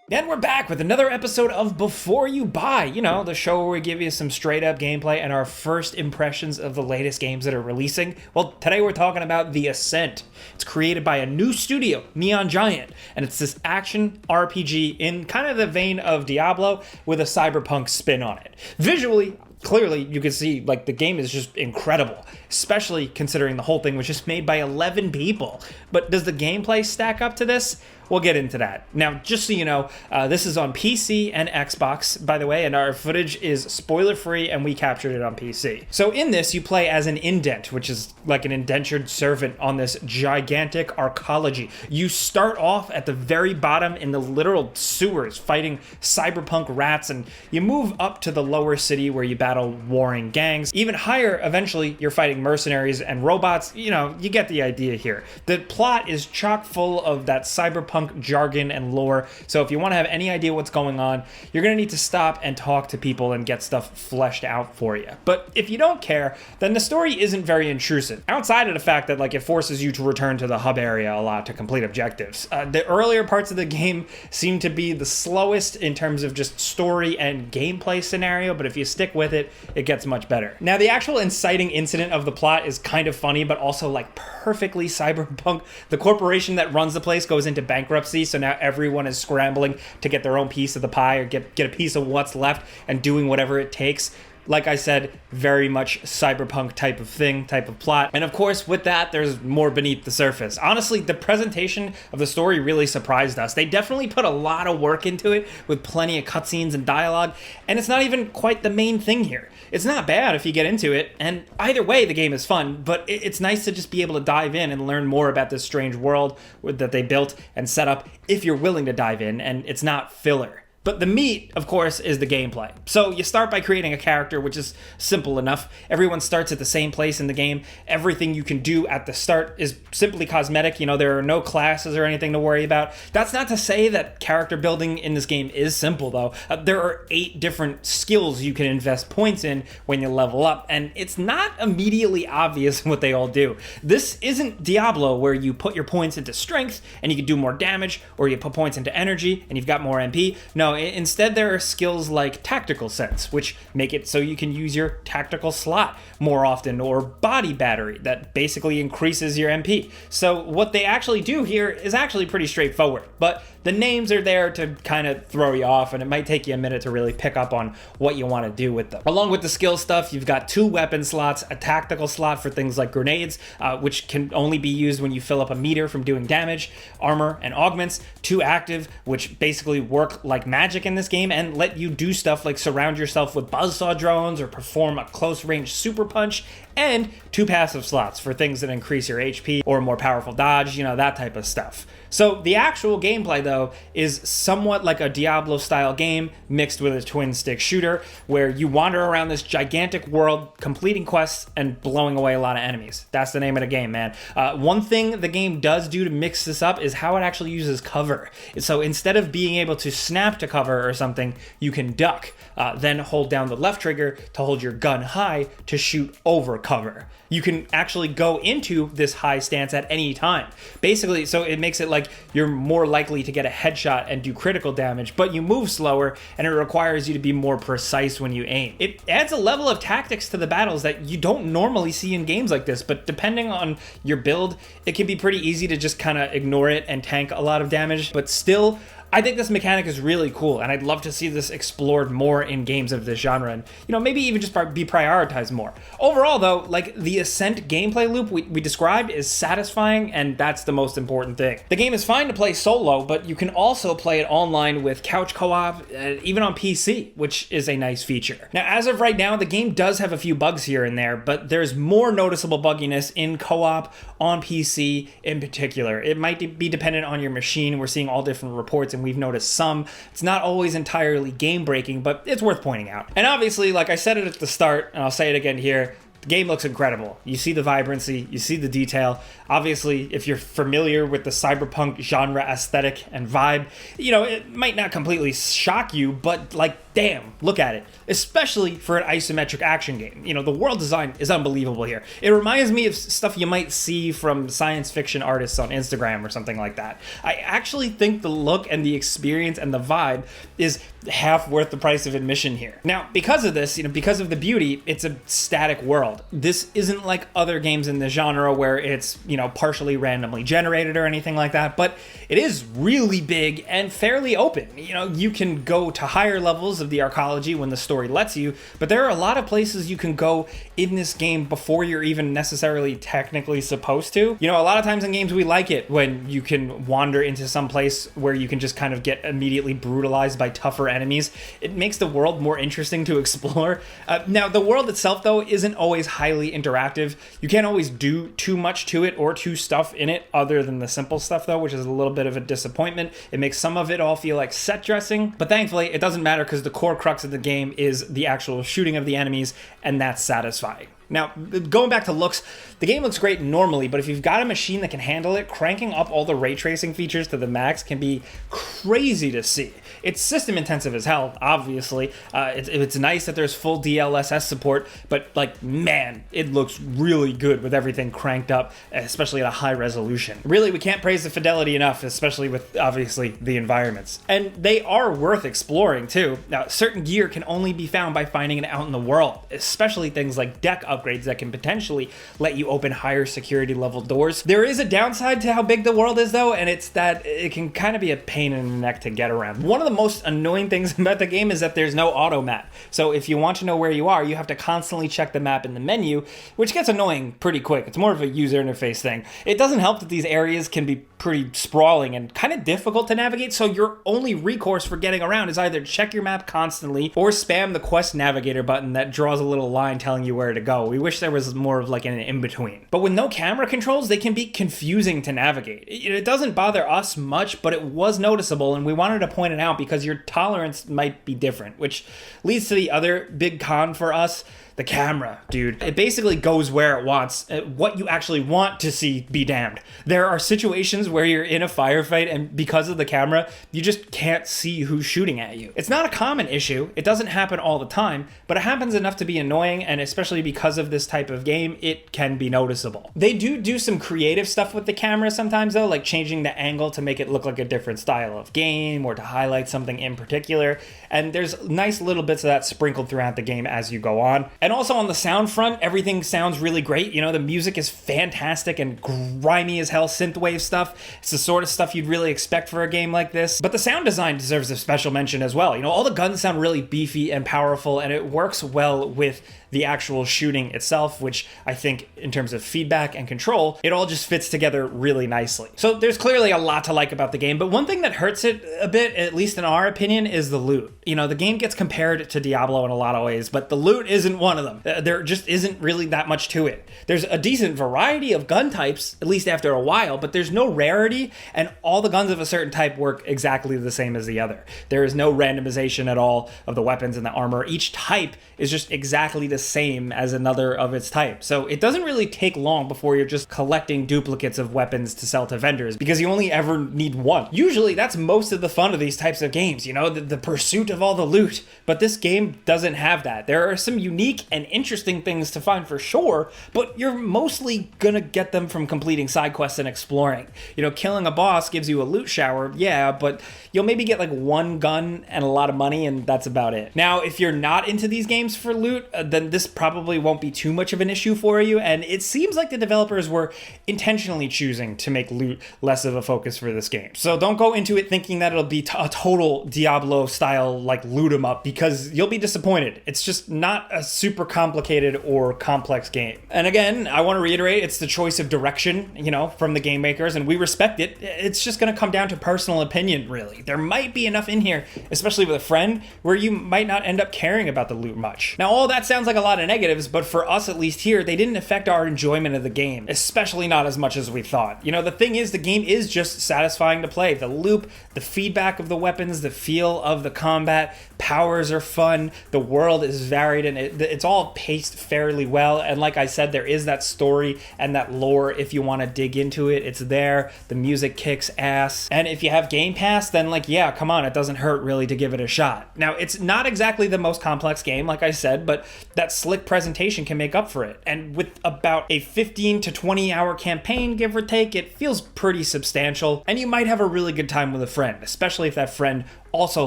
And we're back with another episode of Before You Buy, you know, the show where we give you some straight up gameplay and our first impressions of the latest games that are releasing. Well, today we're talking about The Ascent. It's created by a new studio, Neon Giant, and it's this action RPG in kind of the vein of Diablo with a cyberpunk spin on it. Visually, clearly you can see like the game is just incredible, especially considering the whole thing was just made by 11 people. But does the gameplay stack up to this? We'll get into that. Now, just so you know, this is on PC and Xbox, by the way, and our footage is spoiler-free, and we captured it on PC. So in this, you play as an indent, which is like an indentured servant on this gigantic arcology. You start off at the very bottom in the literal sewers, fighting cyberpunk rats, and you move up to the lower city where you battle warring gangs. Even higher, eventually, you're fighting mercenaries and robots. You know, you get the idea here. The plot is chock full of that cyberpunk jargon and lore, so if you want to have any idea what's going on, you're going to need to stop and talk to people and get stuff fleshed out for you. But if you don't care, then the story isn't very intrusive, outside of the fact that like it forces you to return to the hub area a lot to complete objectives. The earlier parts of the game seem to be the slowest in terms of just story and gameplay scenario, but if you stick with it, it gets much better. Now, the actual inciting incident of the plot is kind of funny, but also like perfectly cyberpunk. The corporation that runs the place goes into bankruptcy, so now everyone is scrambling to get their own piece of the pie or get a piece of what's left and doing whatever it takes. Like I said, very much cyberpunk type of plot. And of course, with that, there's more beneath the surface. Honestly, the presentation of the story really surprised us. They definitely put a lot of work into it with plenty of cutscenes and dialogue, and it's not even quite the main thing here. It's not bad if you get into it, and either way, the game is fun, but it's nice to just be able to dive in and learn more about this strange world that they built and set up if you're willing to dive in, and it's not filler. But the meat, of course, is the gameplay. So you start by creating a character, which is simple enough. Everyone starts at the same place in the game. Everything you can do at the start is simply cosmetic. You know, there are no classes or anything to worry about. That's not to say that character building in this game is simple, though. There are 8 different skills you can invest points in when you level up, and it's not immediately obvious what they all do. This isn't Diablo, where you put your points into strength and you can do more damage, or you put points into energy and you've got more MP. No, instead, there are skills like Tactical Sense, which make it so you can use your tactical slot more often, or Body Battery, that basically increases your MP. So what they actually do here is actually pretty straightforward, but the names are there to kind of throw you off, and it might take you a minute to really pick up on what you want to do with them. Along with the skill stuff, you've got 2 weapon slots, a tactical slot for things like grenades, which can only be used when you fill up a meter from doing damage, armor, and augments, 2 active, which basically work like magic in this game and let you do stuff like surround yourself with buzzsaw drones or perform a close-range super punch, and 2 passive slots for things that increase your HP or more powerful dodge, you know, that type of stuff. So the actual gameplay, though, is somewhat like a Diablo-style game mixed with a twin-stick shooter where you wander around this gigantic world, completing quests and blowing away a lot of enemies. That's the name of the game, man. One thing the game does do to mix this up is how it actually uses cover. So instead of being able to snap to cover or something, you can duck, then hold down the left trigger to hold your gun high to shoot over cover. You can actually go into this high stance at any time. Basically, so it makes it like you're more likely to get a headshot and do critical damage, but you move slower and it requires you to be more precise when you aim. It adds a level of tactics to the battles that you don't normally see in games like this, but depending on your build, it can be pretty easy to just kind of ignore it and tank a lot of damage, but still, I think this mechanic is really cool, and I'd love to see this explored more in games of this genre, and, you know, maybe even just be prioritized more. Overall, though, like, the Ascent gameplay loop we described is satisfying, and that's the most important thing. The game is fine to play solo, but you can also play it online with couch co-op, even on PC, which is a nice feature. Now, as of right now, the game does have a few bugs here and there, but there's more noticeable bugginess in co-op on PC in particular. It might be dependent on your machine. We're seeing all different reports, and we've noticed some. It's not always entirely game-breaking, but it's worth pointing out. And obviously, like I said it at the start, and I'll say it again here, The game looks incredible. You see the vibrancy, you see the detail. Obviously, if you're familiar with the cyberpunk genre aesthetic and vibe, it might not completely shock you, but like, damn, look at it. Especially for an isometric action game. The world design is unbelievable here. It reminds me of stuff you might see from science fiction artists on Instagram or something like that. I actually think the look and the experience and the vibe is half worth the price of admission here. Now, because of this, because of the beauty, it's a static world. This isn't like other games in the genre where it's, partially randomly generated or anything like that, but it is really big and fairly open. You can go to higher levels of the arcology when the story lets you, but there are a lot of places you can go in this game before you're even necessarily technically supposed to. A lot of times in games we like it when you can wander into some place where you can just kind of get immediately brutalized by tougher enemies. It makes the world more interesting to explore. Now, the world itself, though, isn't always highly interactive. You can't always do too much to it or to stuff in it other than the simple stuff, though, which is a little bit of a disappointment. It makes some of it all feel like set dressing, but thankfully it doesn't matter because the core crux of the game is the actual shooting of the enemies, and that's satisfying. Now, going back to looks, the game looks great normally, but if you've got a machine that can handle it, cranking up all the ray tracing features to the max can be crazy to see. It's system intensive as hell, obviously. It's nice that there's full DLSS support, but man, it looks really good with everything cranked up, especially at a high resolution. Really, we can't praise the fidelity enough, especially with, obviously, the environments. And they are worth exploring, too. Now, certain gear can only be found by finding it out in the world, especially things like deck upgrades that can potentially let you open higher security level doors. There is a downside to how big the world is, though, and it's that it can kind of be a pain in the neck to get around. One of the most annoying things about the game is that there's no auto map. So if you want to know where you are, you have to constantly check the map in the menu, which gets annoying pretty quick. It's more of a user interface thing. It doesn't help that these areas can be pretty sprawling and kind of difficult to navigate, so your only recourse for getting around is either check your map constantly or spam the quest navigator button that draws a little line telling you where to go. We wish there was more of an in-between. But with no camera controls, they can be confusing to navigate. It doesn't bother us much, but it was noticeable, and we wanted to point it out because your tolerance might be different, which leads to the other big con for us. The camera, dude. It basically goes where it wants. What you actually want to see be damned. There are situations where you're in a firefight and because of the camera, you just can't see who's shooting at you. It's not a common issue. It doesn't happen all the time, but it happens enough to be annoying, and especially because of this type of game, it can be noticeable. They do some creative stuff with the camera sometimes, though, like changing the angle to make it look like a different style of game or to highlight something in particular, and there's nice little bits of that sprinkled throughout the game as you go on. And also on the sound front, everything sounds really great. The music is fantastic and grimy as hell synthwave stuff. It's the sort of stuff you'd really expect for a game like this. But the sound design deserves a special mention as well. All the guns sound really beefy and powerful, and it works well with the actual shooting itself, which I think in terms of feedback and control, it all just fits together really nicely. So there's clearly a lot to like about the game, but one thing that hurts it a bit, at least in our opinion, is the loot. The game gets compared to Diablo in a lot of ways, but the loot isn't one of them. There just isn't really that much to it. There's a decent variety of gun types, at least after a while, but there's no rarity, and all the guns of a certain type work exactly the same as the other. There is no randomization at all of the weapons and the armor. Each type is just exactly the same as another of its type. So it doesn't really take long before you're just collecting duplicates of weapons to sell to vendors, because you only ever need one. Usually that's most of the fun of these types of games, the pursuit of all the loot. But this game doesn't have that. There are some unique and interesting things to find for sure, but you're mostly gonna get them from completing side quests and exploring. Killing a boss gives you a loot shower, yeah, but you'll maybe get one gun and a lot of money, and that's about it. Now, if you're not into these games for loot, then this probably won't be too much of an issue for you, and it seems like the developers were intentionally choosing to make loot less of a focus for this game. So don't go into it thinking that it'll be a total Diablo style loot 'em up, because you'll be disappointed. It's just not a super complicated or complex game. And again, I want to reiterate, it's the choice of direction, from the game makers, and we respect it. It's just going to come down to personal opinion, really. There might be enough in here, especially with a friend, where you might not end up caring about the loot much. Now, all that sounds like a lot of negatives, but for us, at least here, they didn't affect our enjoyment of the game, especially not as much as we thought. The thing is, the game is just satisfying to play. The loop, the feedback of the weapons, the feel of the combat, powers are fun, the world is varied, and it's all paced fairly well. And like I said, there is that story and that lore if you want to dig into it. It's there. The music kicks ass. And if you have Game Pass, then like, yeah, come on, it doesn't hurt really to give it a shot. Now, it's not exactly the most complex game, like I said, but that slick presentation can make up for it. And with about a 15 to 20 hour campaign, give or take, it feels pretty substantial. And you might have a really good time with a friend, especially if that friend also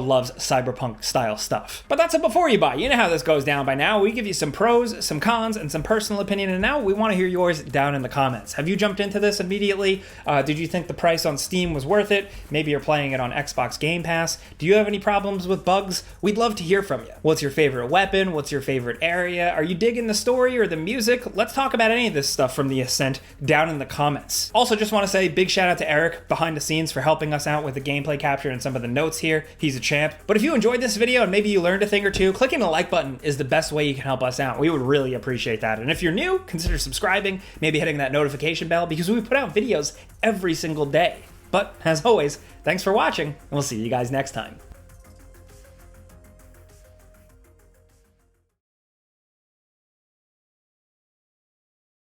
loves cyberpunk style stuff. But that's it before you buy. You know how this goes down by now. We give you some pros, some cons, and some personal opinion, and now we want to hear yours down in the comments. Have you jumped into this immediately? Did you think the price on Steam was worth it? Maybe you're playing it on Xbox Game Pass. Do you have any problems with bugs? We'd love to hear from you. What's your favorite weapon? What's your favorite area? Are you digging the story or the music? Let's talk about any of this stuff from the Ascent down in the comments. Also, just want to say big shout out to Eric behind the scenes for helping us out with the gameplay capture and some of the notes here. He's a champ. But if you enjoyed this video and maybe you learned a thing or two, clicking the like button is the best way you can help us out. We would really appreciate that. And if you're new, consider subscribing, maybe hitting that notification bell, because we put out videos every single day. But as always, thanks for watching, and we'll see you guys next time.